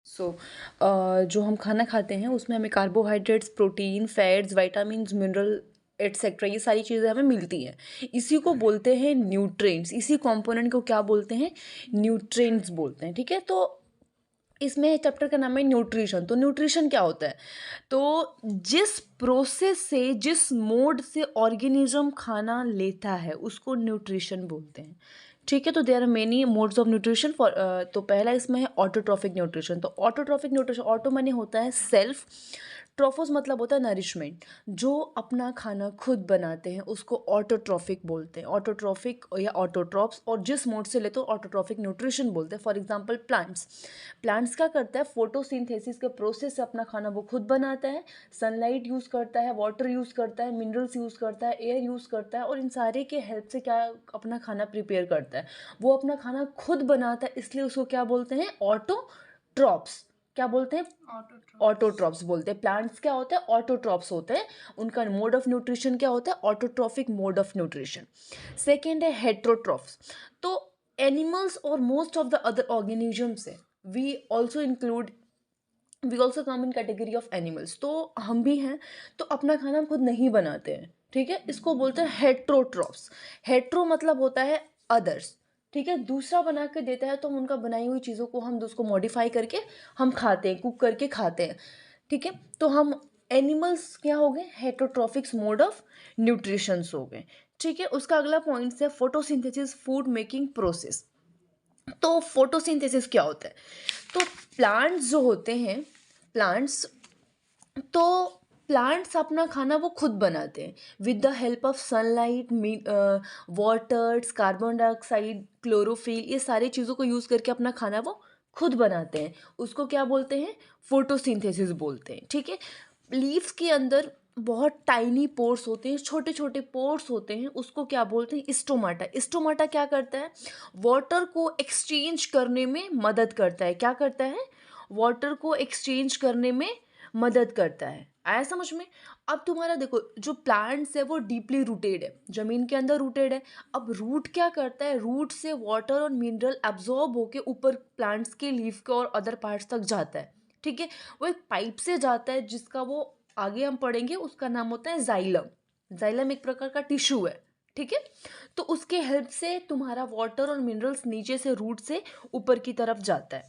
सो जो हम खाना खाते हैं उसमें हमें carbohydrates, protein, fats, vitamins, mineral etcetera ये सारी चीज़ें हमें मिलती हैं। इसी को बोलते हैं न्यूट्रिएंट्स। इसी कंपोनेंट को क्या बोलते हैं? न्यूट्रिएंट्स बोलते हैं। ठीक है, तो इसमें चैप्टर का नाम है न्यूट्रिशन। तो न्यूट्रिशन क्या होता है? तो जिस प्रोसेस से, जिस मोड से ऑर्गेनिज्म खाना लेता है उसको न्यूट्रिशन बोलते हैं। ठीक है, तो there are many modes of nutrition for. तो पहला इसमें है ऑटोट्रॉफिक न्यूट्रिशन। तो ऑटोट्रॉफिक न्यूट्रिशन, ऑटो माने होता है सेल्फ, ट्रोफोस मतलब होता है नरिशमेंट। जो अपना खाना खुद बनाते हैं उसको ऑटोट्रॉफिक बोलते हैं। ऑटोट्रॉफिक या ऑटोट्रॉप्स, और जिस मोड से लेते हो ऑटोट्रॉफिक न्यूट्रिशन बोलते हैं। For example plants. प्लांट्स क्या करता है? फोटोसिंथेसिस के प्रोसेस से अपना खाना वो खुद बनाता है। सनलाइट यूज़ करता है, वाटर यूज़ करता है, मिनरल्स यूज़ करता है, एयर यूज़ करता है, और इन सारे के हेल्प से क्या अपना खाना प्रिपेयर करता है। वो अपना खाना खुद बनाता है, इसलिए उसको क्या बोलते हैं? ऑटोट्रॉप्स। क्या बोलते हैं? ऑटोट्रॉप्स बोलते हैं। प्लांट्स क्या होते हैं? ऑटोट्रॉप्स होते हैं। उनका मोड ऑफ न्यूट्रिशन क्या होता है? Autotrophic mode of nutrition. Second है हेट्रोट्रॉफ्स। तो एनिमल्स और most of the other organisms है, we also include, we also come in category of animals. तो हम भी हैं, तो अपना खाना हम खुद नहीं बनाते हैं। ठीक है, इसको बोलते हैं हेट्रोट्रॉफ्स। हेट्रो मतलब होता है अदर्स। ठीक है, दूसरा बना के देता है तो हम उनका बनाई हुई चीज़ों को हम उसको मॉडिफाई करके हम खाते हैं, कुक करके खाते हैं। ठीक है, तो हम एनिमल्स क्या हो गए? हेट्रोट्रॉफिक्स मोड ऑफ न्यूट्रिशंस हो गए। ठीक है, उसका अगला पॉइंट है फोटोसिंथेसिस, फूड मेकिंग प्रोसेस। तो फोटोसिंथेसिस क्या होता है? तो प्लांट्स जो होते हैं, प्लांट्स, तो प्लांट्स अपना खाना वो खुद बनाते हैं with the help of sunlight, waters, carbon dioxide, chlorophyll, ये सारी चीज़ों को यूज़ करके अपना खाना वो खुद बनाते हैं। उसको क्या बोलते हैं? फोटोसिंथेसिस बोलते हैं। ठीक है, लीव्स के अंदर बहुत टाइनी पोर्स होते हैं, छोटे छोटे पोर्स होते हैं, उसको क्या बोलते हैं? स्टोमाटा। स्टोमाटा क्या करता है? वाटर को एक्सचेंज करने में मदद करता है। क्या करता है? वाटर को एक्सचेंज करने में मदद करता है। आया समझ में? अब तुम्हारा देखो, जो प्लांट्स है वो डीपली रूटेड है, जमीन के अंदर रूटेड है। अब रूट क्या करता है? रूट से वाटर और मिनरल एब्जॉर्ब होके ऊपर प्लांट्स के लीफ के और अदर पार्ट्स तक जाता है। ठीक है, वो एक पाइप से जाता है जिसका वो आगे हम पढ़ेंगे, उसका नाम होता है जाइलम। जाइलम एक प्रकार का टिश्यू है। ठीक है, तो उसके हेल्प से तुम्हारा वाटर और मिनरल्स नीचे से रूट से ऊपर की तरफ जाता है।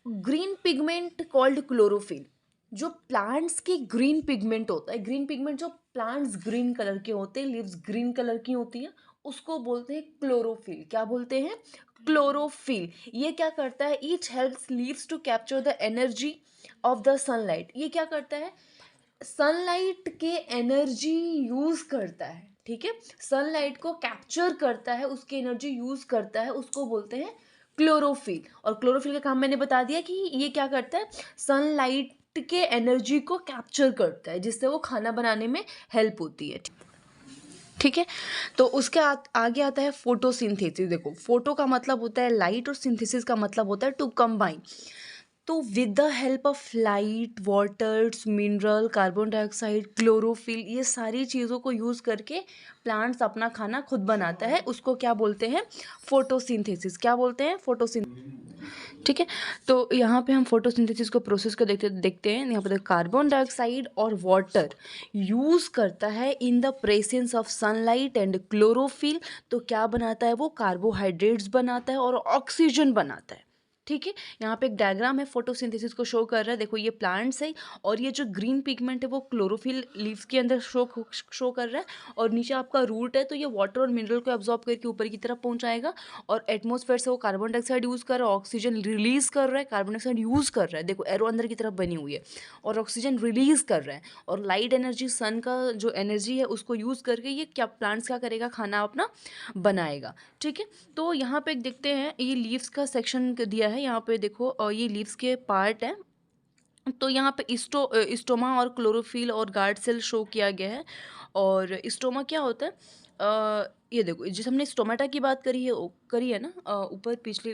Green pigment called chlorophyll. जो प्लांट्स की ग्रीन पिगमेंट होता है, ग्रीन पिगमेंट, जो प्लांट्स ग्रीन कलर के होते हैं, लीव्स ग्रीन कलर की होती हैं, उसको बोलते हैं क्लोरोफिल। क्या बोलते हैं? क्लोरोफिल। ये क्या करता है? Each helps leaves to capture the energy of the sunlight. ये क्या करता है? सनलाइट के एनर्जी यूज करता है। ठीक है, सनलाइट को कैप्चर करता है, उसकी एनर्जी यूज करता है, उसको बोलते हैं क्लोरोफिल। और क्लोरोफिल का काम मैंने बता दिया कि ये क्या करता है? सनलाइट के एनर्जी को कैप्चर करता है, जिससे वो खाना बनाने में हेल्प होती है। ठीक है, तो उसके आगे आता है फोटोसिंथेसिस। देखो, फोटो का मतलब होता है लाइट और सिंथेसिस का मतलब होता है टू कंबाइन। तो with the help of light, waters, mineral, carbon dioxide, chlorophyll, ये सारी चीज़ों को यूज़ करके प्लांट्स अपना खाना खुद बनाता है, उसको क्या बोलते हैं? फोटोसिंथेसिस। क्या बोलते हैं? फोटोसिंथेसिस। ठीक है, तो यहाँ पे हम फोटोसिंथेसिस को प्रोसेस को देखते हैं। यहाँ पर कार्बन डाइऑक्साइड और वाटर यूज़ करता है in the presence of sunlight and chlorophyll. तो क्या बनाता है? वो कार्बोहाइड्रेट्स बनाता है और ऑक्सीजन बनाता है। ठीक है, यहाँ पे एक डायग्राम है, फोटोसिंथेसिस को शो कर रहा है। देखो, ये प्लांट्स है और ये जो ग्रीन पिगमेंट है वो क्लोरोफिल लीव्स के अंदर शो कर रहा है, और नीचे आपका रूट है, तो ये वाटर और मिनरल को एब्जॉर्ब करके ऊपर की तरफ पहुंचाएगा। और एटमॉस्फेयर से वो कार्बन डाइऑक्साइड यूज़ कर रहा है, ऑक्सीजन रिलीज कर रहा है, कार्बन डाइऑक्साइड यूज़ कर रहा है, देखो एरो अंदर की तरफ बनी हुई है, और ऑक्सीजन रिलीज कर रहा है। और लाइट एनर्जी, सन का जो एनर्जी है उसको यूज़ करके ये क्या प्लांट्स क्या करेगा? खाना अपना बनाएगा। ठीक है, तो यहाँ पे देखते हैं, ये लीव्स का सेक्शन दिया है यहाँ पे, देखो, और ये लीव्स के पार्ट है। तो यहाँ पे स्टोमा और क्लोरोफिल और गार्ड सेल शो किया गया है। और स्टोमा क्या होता है? ये देखो, जिस हमने स्टोमेटा की बात करी है ना, ऊपर पिछले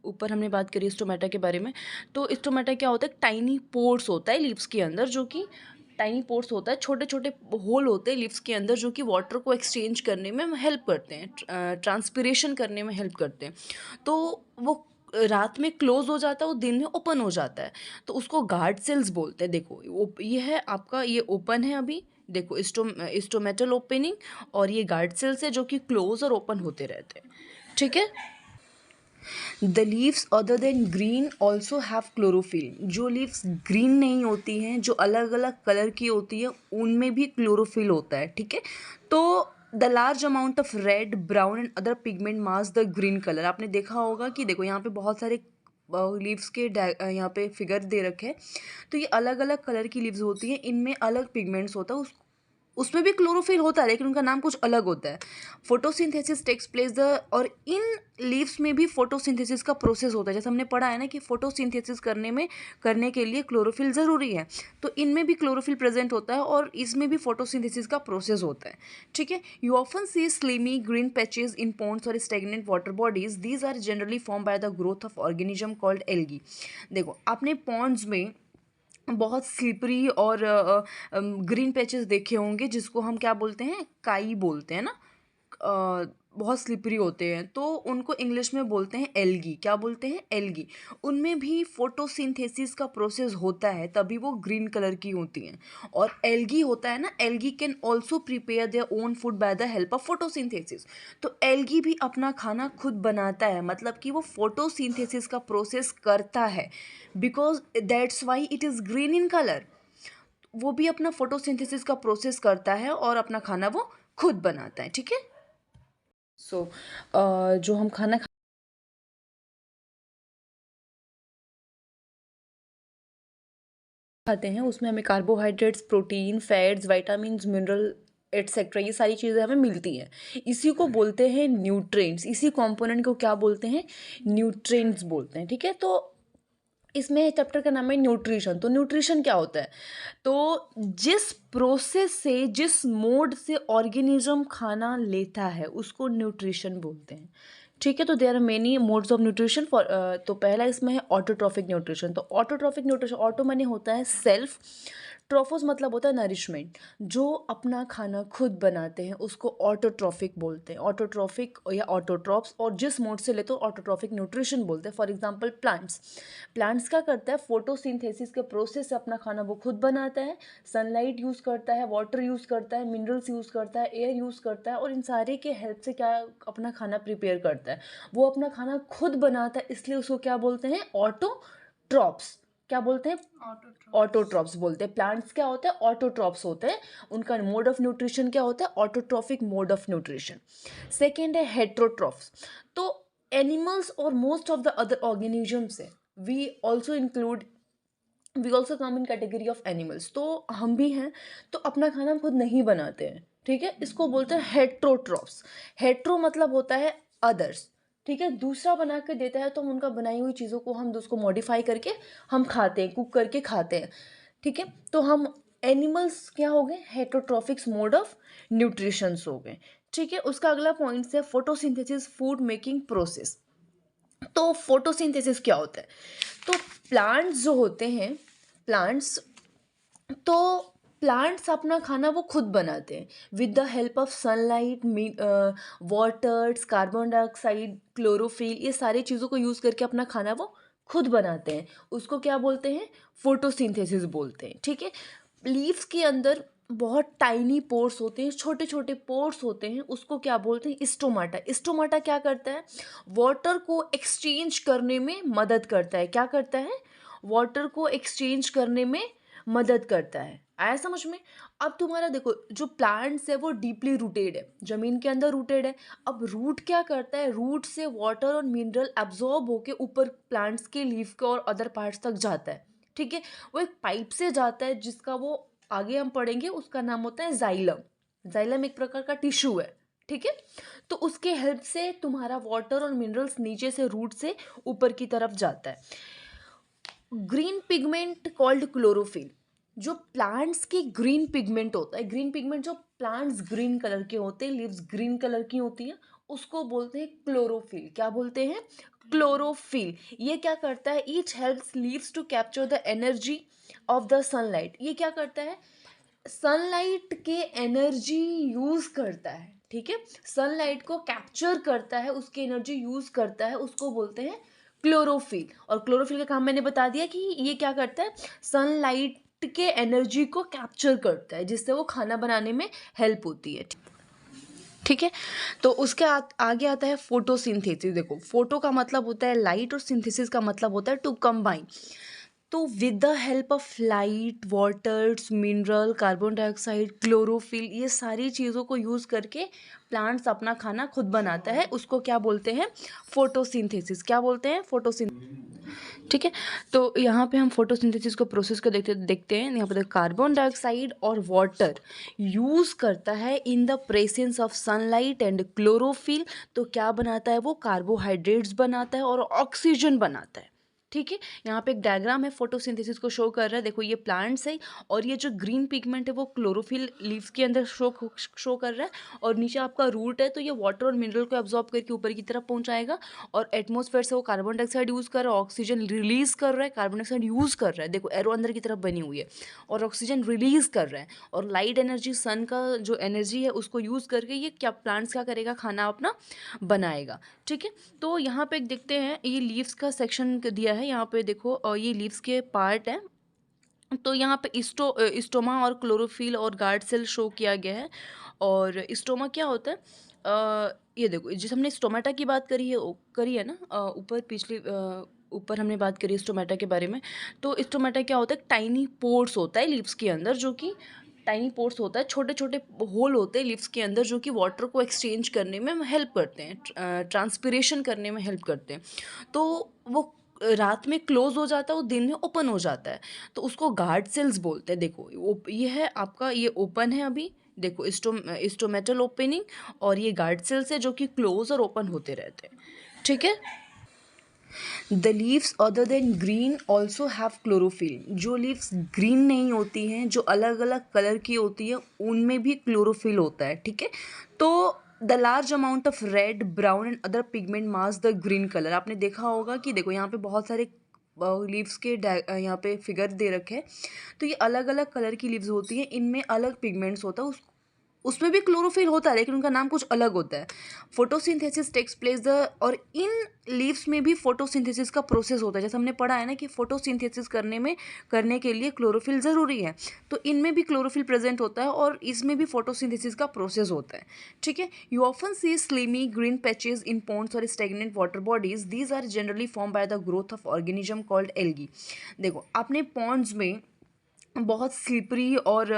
ऊपर हमने बात करी स्टोमेटा के बारे में। तो स्टोमेटा क्या होता है? टाइनी पोर्स होता है लीव्स के अंदर, जो कि टाइनी पोर्स होता है, छोटे छोटे होल होते हैं लिप्स के अंदर, जो कि वाटर को एक्सचेंज करने में हेल्प करते हैं, ट्रांसपिरेशन करने में हेल्प करते हैं। तो वो रात में क्लोज हो जाता है, वो दिन में ओपन हो जाता है, तो उसको गार्ड सेल्स बोलते हैं। देखो ये है आपका, ये ओपन है अभी, देखो स्टोमेटल ओपनिंग, और ये गार्ड सेल्स है जो कि क्लोज और ओपन होते रहते हैं, ठीक है। The leaves other than green also have chlorophyll. जो लीव्स ग्रीन नहीं होती हैं, जो अलग अलग कलर की होती है, उनमें भी क्लोरोफिल होता है, ठीक है। तो the large amount of red, brown and other pigment mask the green colour. आपने देखा होगा कि देखो यहाँ पे बहुत सारे लीव्स के यहाँ पे फिगर दे रखे हैं, तो ये अलग अलग कलर की लीव्स होती हैं, इनमें अलग पिगमेंट्स होता है, उसमें भी क्लोरोफिल होता है लेकिन उनका नाम कुछ अलग होता है। फोटोसिंथेसिस टेक्स प्लेस द, और इन लीव्स में भी फोटोसिंथेसिस का प्रोसेस होता है। जैसे हमने पढ़ा है ना कि फोटोसिंथेसिस करने के लिए क्लोरोफिल ज़रूरी है, तो इनमें भी क्लोरोफिल प्रेजेंट होता है और इसमें भी फोटोसिंथेसिस का प्रोसेस होता है, ठीक है। You often see slimy green patches in ponds और stagnant water bodies, these are generally form by the growth of organism called algae. देखो आपने पॉन्ड्स में बहुत स्लिपरी और ग्रीन पैचेस देखे होंगे, जिसको हम क्या बोलते हैं, काई बोलते हैं ना। बहुत स्लिपरी होते हैं, तो उनको इंग्लिश में बोलते हैं एल्गी। क्या बोलते हैं, एल्गी। उनमें भी फोटोसिंथेसिस का प्रोसेस होता है, तभी वो ग्रीन कलर की होती हैं। और एल्गी होता है ना, algae can also prepare their own food by the help of photosynthesis. तो एल्गी भी अपना खाना खुद बनाता है, मतलब कि वो फोटोसिंथेसिस का प्रोसेस करता है, because that's why it is green in colour. वो भी अपना फोटोसिंथेसिस का प्रोसेस करता है और अपना खाना वो खुद बनाता है, ठीक है। सो जो हम खाना खाते हैं उसमें हमें carbohydrates, protein, fats, vitamins, mineral etcetera, ये सारी चीज़ें हमें मिलती हैं। इसी को बोलते हैं न्यूट्रिएंट्स। इसी कंपोनेंट को क्या बोलते हैं, न्यूट्रिएंट्स बोलते हैं, ठीक है। तो इसमें चैप्टर का नाम है न्यूट्रिशन। तो न्यूट्रिशन क्या होता है, तो जिस प्रोसेस से, जिस मोड से ऑर्गेनिज्म खाना लेता है उसको न्यूट्रिशन बोलते हैं, ठीक है। तो there are many modes of nutrition for, तो पहला इसमें है ऑटोट्रॉफिक न्यूट्रिशन। तो ऑटोट्रॉफिक न्यूट्रिशन, ऑटो माने होता है सेल्फ, ट्रोफोस मतलब होता है नरिशमेंट। जो अपना खाना खुद बनाते हैं उसको ऑटोट्रॉफिक बोलते हैं, ऑटोट्रॉफिक या ऑटोट्रॉप्स। और जिस मोड से ले तो ऑटोट्रॉफिक न्यूट्रिशन बोलते हैं। फॉर एग्जांपल प्लांट्स, प्लांट्स क्या करता है, फोटोसिंथेसिस के प्रोसेस से अपना खाना वो खुद बनाता है, सनलाइट यूज़ करता है, वाटर यूज़ करता है, मिनरल्स यूज़ करता है, एयर यूज़ करता है, और इन सारे के हेल्प से क्या अपना खाना प्रिपेयर करता है। वो अपना खाना खुद बनाता है, इसलिए उसको क्या बोलते हैं, ऑटोट्रॉप्स। क्या बोलते हैं, ऑटोट्रॉप्स बोलते हैं। प्लांट्स क्या होते हैं, ऑटोट्रॉप्स होते हैं। उनका मोड ऑफ न्यूट्रिशन क्या होता है, autotrophic mode of nutrition. Second है हेट्रोट्रॉफ्स। तो एनिमल्स और most of the other organisms है, we also include, we also come in category of animals. तो हम भी हैं, तो अपना खाना हम खुद नहीं बनाते हैं, ठीक है। इसको बोलते हैं हेट्रोट्रॉफ्स। हेट्रो मतलब होता है अदर्स, ठीक है। दूसरा बना के देता है तो हम उनका बनाई हुई चीज़ों को हम उसको मॉडिफाई करके हम खाते हैं, कुक करके खाते हैं, ठीक है। तो हम एनिमल्स क्या हो गए, हेट्रोट्रॉफिक्स मोड ऑफ न्यूट्रिशंस हो गए, ठीक है। उसका अगला पॉइंट है फोटोसिंथेसिस फूड मेकिंग प्रोसेस। तो फोटोसिंथेसिस क्या होता है, तो प्लांट्स जो होते हैं, प्लांट्स, तो प्लांट्स अपना खाना वो खुद बनाते हैं with the help of sunlight, waters, carbon dioxide, chlorophyll, ये सारी चीज़ों को यूज़ करके अपना खाना वो खुद बनाते हैं। उसको क्या बोलते हैं, फोटोसिंथेसिस बोलते हैं, ठीक है। लीव्स के अंदर बहुत टाइनी पोर्स होते हैं, छोटे छोटे पोर्स होते हैं, उसको क्या बोलते हैं, स्टोमाटा। स्टोमाटा क्या करता है, वाटर को एक्सचेंज करने में मदद करता है। क्या करता है, वाटर को एक्सचेंज करने में मदद करता है। आया समझ में। अब तुम्हारा देखो, जो प्लांट्स है वो डीपली रूटेड है, जमीन के अंदर रूटेड है। अब रूट क्या करता है, रूट से वाटर और मिनरल एब्जॉर्ब होके ऊपर प्लांट्स के लीफ के और अदर पार्ट्स तक जाता है, ठीक है। वो एक पाइप से जाता है, जिसका वो आगे हम पढ़ेंगे, उसका नाम होता है जाइलम। जाइलम एक प्रकार का टिश्यू है, ठीक है। तो उसके हेल्प से तुम्हारा वाटर और मिनरल्स नीचे से रूट से ऊपर की तरफ जाता है। ग्रीन पिगमेंट कॉल्ड क्लोरोफिल, जो प्लांट्स की ग्रीन पिगमेंट होता है, ग्रीन पिगमेंट जो प्लांट्स ग्रीन कलर के होते हैं, लीव्स ग्रीन कलर की होती हैं, उसको बोलते हैं क्लोरोफिल। क्या बोलते हैं, क्लोरोफिल। ये क्या करता है, each helps leaves to capture the energy of the sunlight. ये क्या करता है, सनलाइट के एनर्जी यूज करता है, ठीक है। सनलाइट को कैप्चर करता है, उसकी एनर्जी यूज करता है, उसको बोलते हैं क्लोरोफिल। और क्लोरोफिल का काम मैंने बता दिया कि ये क्या करता है, सनलाइट के एनर्जी को कैप्चर करता है, जिससे वो खाना बनाने में हेल्प होती है। ठीक है, तो उसके आगे आता है फोटोसिंथेसिस। देखो, फोटो का मतलब होता है लाइट और सिंथेसिस का मतलब होता है टू कंबाइन। तो with the help of light, waters, mineral, carbon dioxide, chlorophyll, ये सारी चीज़ों को यूज़ करके प्लांट्स अपना खाना खुद बनाता है। उसको क्या बोलते हैं, फोटोसिंथेसिस। क्या बोलते हैं, फोटोसिंथेसिस। ठीक है, तो यहाँ पे हम फोटोसिंथेसिस को प्रोसेस को देखते हैं। यहाँ पे कार्बन डाइऑक्साइड और वाटर यूज़ करता है in the presence of sunlight and chlorophyll. तो क्या बनाता है वो, कार्बोहाइड्रेट्स बनाता है और ऑक्सीजन बनाता है। ठीक है, यहाँ पे एक डायग्राम है फोटोसिंथेसिस को शो कर रहा है। देखो, ये प्लांट्स है और ये जो ग्रीन पिगमेंट है वो क्लोरोफिल लीव्स के अंदर शो कर रहा है, और नीचे आपका रूट है, तो ये वाटर और मिनरल को एब्जॉर्ब करके ऊपर की तरफ पहुंचाएगा। और एटमॉस्फेयर से वो कार्बन डाइऑक्साइड यूज़ कर रहा है, ऑक्सीजन रिलीज कर रहा है, कार्बन डाइऑक्साइड यूज़ कर रहा है। देखो, एरो अंदर की तरफ बनी हुई है, और ऑक्सीजन रिलीज कर रहा है। और लाइट एनर्जी, सन का जो एनर्जी है उसको यूज़ करके ये क्या प्लांट्स क्या करेगा, खाना अपना बनाएगा। ठीक है, तो यहाँ पे देखते हैं, ये लीव्स का सेक्शन दिया है। यहाँ पे देखो, ये लीव्स के पार्ट है। तो यहाँ पे स्टोमा और क्लोरोफिल और गार्ड सेल शो किया गया है। और स्टोमा क्या होता है, ये देखो, जिस हमने स्टोमेटा की बात करी है ना, ऊपर ऊपर हमने बात करी स्टोमेटा के बारे में। तो स्टोमेटा क्या होता है, टाइनी पोर्स होता है लीव्स के अंदर, जो कि टाइनी पोर्स होता है, छोटे छोटे होल होते हैं लीव्स के अंदर, जो कि वाटर को एक्सचेंज करने में हेल्प करते हैं, ट्रांसपिरेशन करने में हेल्प करते हैं। तो वो रात में क्लोज हो जाता है, वो दिन में ओपन हो जाता है, तो उसको गार्ड सेल्स बोलते हैं। देखो, ये है आपका, ये ओपन है अभी, देखो, स्टोमेटल ओपनिंग, और ये गार्ड सेल्स है जो कि क्लोज और ओपन होते रहते हैं। ठीक है, the leaves other than green also have chlorophyll. जो लीव्स ग्रीन नहीं होती हैं, जो अलग अलग कलर की होती है, उनमें भी क्लोरोफिल होता है। ठीक है, तो the large amount of red, brown and other pigment mask the green colour. आपने देखा होगा कि देखो, यहाँ पे बहुत सारे लीव्स के यहाँ पे फिगर दे रखे हैं। तो ये अलग अलग कलर की लीव्स होती हैं, इनमें अलग पिगमेंट्स होता है, उसमें भी क्लोरोफिल होता है, लेकिन उनका नाम कुछ अलग होता है। फोटोसिंथेसिस टेक्स प्लेस द, और इन लीव्स में भी फोटोसिंथेसिस का प्रोसेस होता है। जैसे हमने पढ़ा है ना कि फोटोसिंथेसिस करने के लिए क्लोरोफिल ज़रूरी है, तो इनमें भी क्लोरोफिल प्रेजेंट होता है, और इसमें भी फोटोसिंथेसिस का प्रोसेस होता है। ठीक है, you often see slimy green patches in ponds और stagnant water bodies. These are generally form by the growth of organism called algae. देखो, आपने पॉन्ड्स में बहुत स्लिपरी और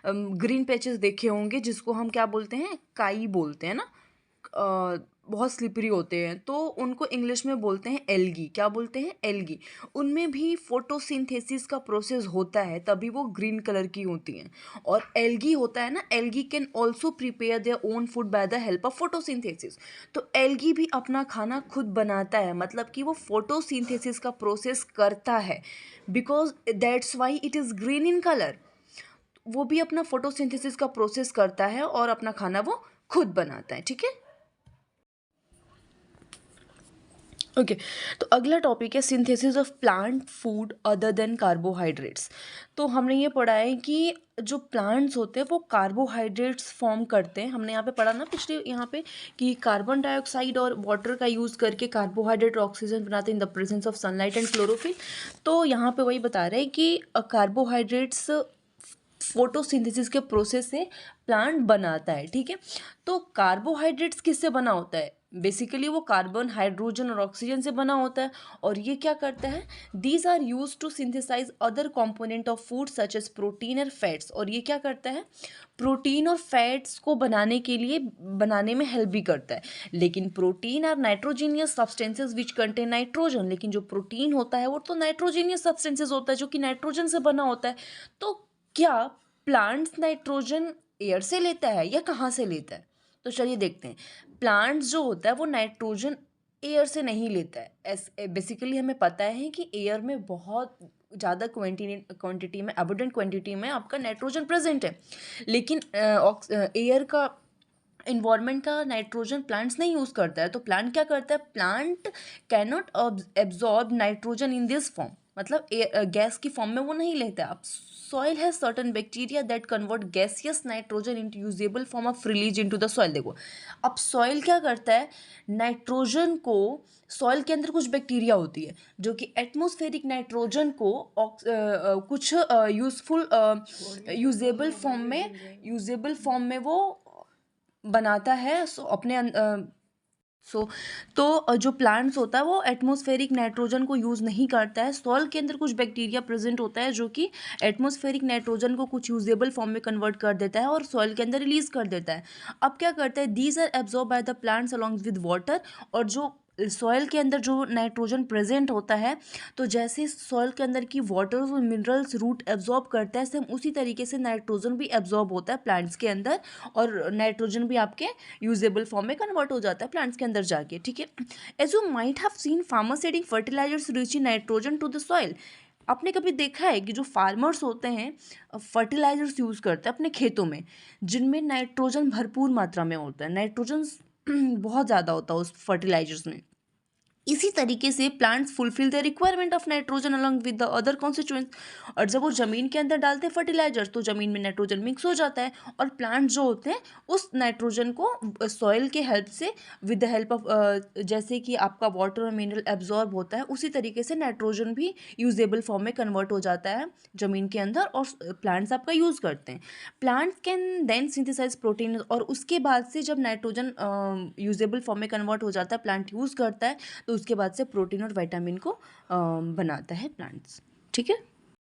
ग्रीन पैचेस देखे होंगे, जिसको हम क्या बोलते हैं, काई बोलते हैं ना। बहुत स्लिपरी होते हैं, तो उनको इंग्लिश में बोलते हैं एल्गी। क्या बोलते हैं, एल्गी। उनमें भी फोटोसिंथेसिस का प्रोसेस होता है, तभी वो ग्रीन कलर की होती हैं। और एल्गी होता है ना, algae can also prepare their own food by the help of photosynthesis. तो एल्गी भी अपना खाना खुद बनाता है, मतलब कि वो फोटोसिंथेसिस का प्रोसेस करता है, because that's why it is green in colour. वो भी अपना फोटोसिंथेसिस का प्रोसेस करता है और अपना खाना वो खुद बनाता है। ठीक है, ओके, तो अगला टॉपिक है synthesis of plant food other than carbohydrates. तो हमने ये पढ़ा है कि जो प्लांट्स होते हैं वो कार्बोहाइड्रेट्स फॉर्म करते हैं। हमने यहाँ पे पढ़ा ना पिछले यहाँ पे कि कार्बन डाइऑक्साइड और वाटर का यूज़ करके कार्बोहाइड्रेट और ऑक्सीजन बनाते हैं in the presence of sunlight and chlorophyll. तो यहाँ पे वही बता रहे हैं कि कार्बोहाइड्रेट्स फोटोसिंथेसिस के प्रोसेस से प्लांट बनाता है। ठीक है, तो कार्बोहाइड्रेट्स किससे बना होता है, बेसिकली वो कार्बन, हाइड्रोजन और ऑक्सीजन से बना होता है। और ये क्या करता है, these are use to synthesise other component of food such as protein और फैट्स। और ये क्या करता है, प्रोटीन और फैट्स को बनाने में हेल्प भी करता है। लेकिन protein are nitrogenous substances which contain nitrogen. लेकिन जो प्रोटीन होता है वो तो नाइट्रोजीनियस सब्सटेंसेज होता है, जो कि नाइट्रोजन से बना होता है। तो क्या प्लांट्स नाइट्रोजन एयर से लेता है या कहाँ से लेता है, तो चलिए देखते हैं। प्लांट्स जो होता है वो नाइट्रोजन एयर से नहीं लेता है। बेसिकली हमें पता है कि एयर में बहुत ज़्यादा क्वांटिटी में, अबंडेंट क्वांटिटी में आपका नाइट्रोजन प्रेजेंट है, लेकिन एयर का, इन्वायरमेंट का नाइट्रोजन प्लांट्स नहीं यूज़ करता है। तो प्लांट क्या करता है, plant can not absorb nitrogen in this form. मतलब गैस की फॉर्म में वो नहीं लेता। अब soil has certain bacteria that convert gaseous nitrogen into usable form of release into the soil. देखो अब सॉइल क्या करता है, नाइट्रोजन को, सॉइल के अंदर कुछ बैक्टीरिया होती है जो कि एटमॉस्फेरिक नाइट्रोजन को कुछ यूजफुल यूजेबल फॉर्म में वो बनाता है। सो अपने सो तो जो प्लांट्स होता है वो एटमॉस्फेरिक नाइट्रोजन को यूज़ नहीं करता है। सॉइल के अंदर कुछ बैक्टीरिया प्रेजेंट होता है जो कि एटमॉस्फेरिक नाइट्रोजन को कुछ यूजेबल फॉर्म में कन्वर्ट कर देता है और सॉइल के अंदर रिलीज कर देता है। अब क्या करता है, these are absorb by the plants along with water. और जो सॉइल के अंदर जो नाइट्रोजन प्रेजेंट होता है, तो जैसे सॉइल के अंदर की वाटर और मिनरल्स रूट एब्जॉर्ब करता है, सेम उसी तरीके से नाइट्रोजन भी एब्जॉर्ब होता है प्लांट्स के अंदर, और नाइट्रोजन भी आपके यूजेबल फॉर्म में कन्वर्ट हो जाता है प्लांट्स के अंदर जाके, ठीक है। As you might have seen farmers adding fertilisers rich in nitrogen to the soil. आपने कभी देखा है कि जो फार्मर्स होते हैं फर्टिलाइजर्स यूज़ करते हैं अपने खेतों में जिनमें नाइट्रोजन भरपूर मात्रा में होता है, नाइट्रोजन बहुत ज़्यादा होता है उस फर्टिलाइजर्स में। इसी तरीके से plants fulfil the requirement of nitrogen along with the other constituents. और जब वो ज़मीन के अंदर डालते हैं फर्टिलाइजर तो ज़मीन में नाइट्रोजन मिक्स हो जाता है और प्लांट्स जो होते हैं उस नाइट्रोजन को सॉइल के हेल्प से, विद द हेल्प ऑफ जैसे कि आपका वाटर और मिनरल एब्जॉर्ब होता है उसी तरीके से नाइट्रोजन भी यूजेबल फॉर्म में कन्वर्ट हो जाता है ज़मीन के अंदर और प्लांट्स आपका यूज़ करते हैं। Plants can then synthesise protein, और उसके बाद से जब नाइट्रोजन यूजेबल फॉर्म में कन्वर्ट हो जाता है, प्लांट यूज़ करता है, तो उसके बाद से प्रोटीन और विटामिन को बनाता है प्लांट्स, ठीक है।